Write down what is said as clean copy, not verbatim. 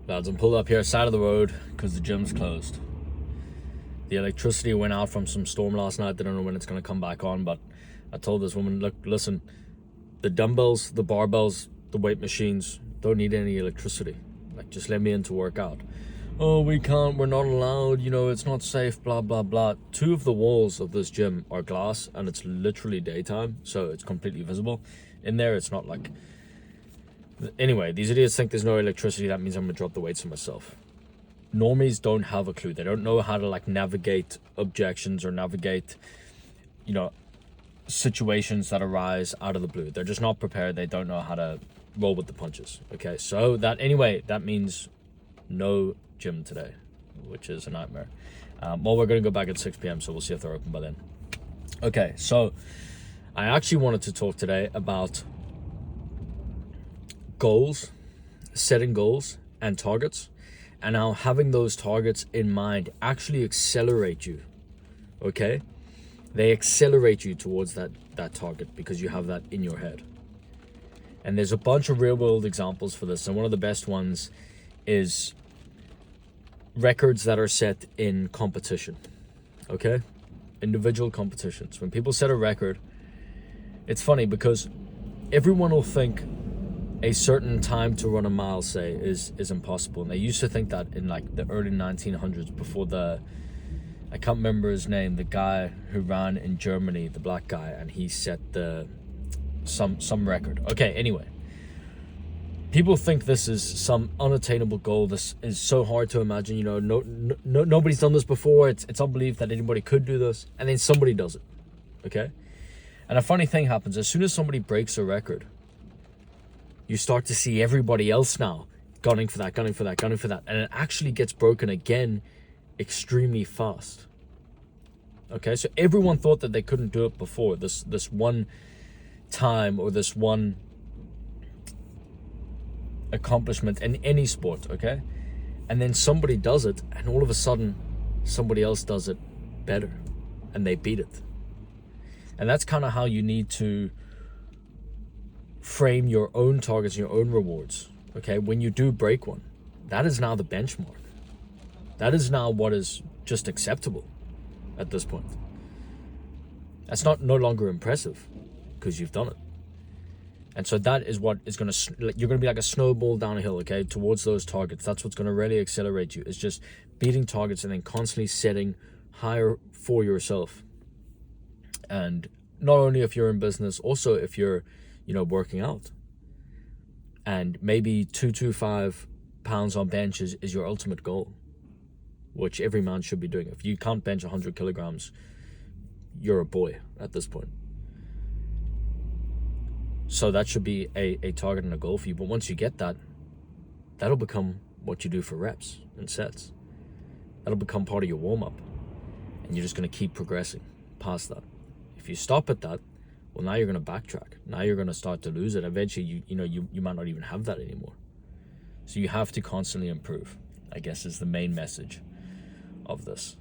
Lads, I'm pulled up here side of the road because the gym's closed. The electricity went out from some storm last night. I don't know when it's going to come back on, but I told this woman, look, listen, the dumbbells, the barbells, the weight machines don't need any electricity. Like, just let me in to work out. Oh, we can't, we're not allowed, you know, it's not safe, blah, blah, blah. 2 of the walls of this gym are glass, and it's literally daytime, so it's completely visible. In there, it's not like... Anyway, these idiots think there's no electricity. That means I'm going to drop the weights on myself. Normies don't have a clue. They don't know how to, like, navigate objections or navigate, you know, situations that arise out of the blue. They're just not prepared. They don't know how to roll with the punches. Okay, so that means no gym today, which is a nightmare. Well, we're going to go back at 6 p.m, so we'll see if they're open by then. Okay, so I actually wanted to talk today about goals, setting goals and targets, and how having those targets in mind actually accelerate you. Okay, they accelerate you towards that target because you have that in your head. And there's a bunch of real world examples for this, and one of the best ones is records that are set in competition. Okay, individual competitions. When people set a record, it's funny because everyone will think a certain time to run a mile, say, is impossible. And they used to think that in like the early 1900s, before I can't remember his name, the guy who ran in Germany, the black guy, and he set some record. Okay, anyway, people think this is some unattainable goal. This is so hard to imagine. You know, nobody's done this before. It's unbelievable that anybody could do this, and then somebody does it. Okay, and a funny thing happens as soon as somebody breaks a record. You start to see everybody else now gunning for that, and it actually gets broken again extremely fast. Okay, so everyone thought that they couldn't do it before, this one time or this one accomplishment in any sport, okay? And then somebody does it, and all of a sudden somebody else does it better, and they beat it. And that's kind of how you need to frame your own targets, your own rewards. Okay, when you do break one, that is now the benchmark. That is now what is just acceptable at this point. That's no longer impressive because you've done it. And so that is what is going to, you're going to be like a snowball down a hill, okay, towards those targets. That's what's going to really accelerate you. It's just beating targets and then constantly setting higher for yourself. And not only if you're in business, also if you're, you know, working out. And maybe 225 pounds on bench is your ultimate goal, which every man should be doing. If you can't bench 100 kilograms, you're a boy at this point. So that should be a target and a goal for you. But once you get that, that'll become what you do for reps and sets. That'll become part of your warm-up. And you're just going to keep progressing past that. If you stop at that, well, now you're going to backtrack. Now you're going to start to lose it. Eventually, you might not even have that anymore. So you have to constantly improve, I guess, is the main message of this.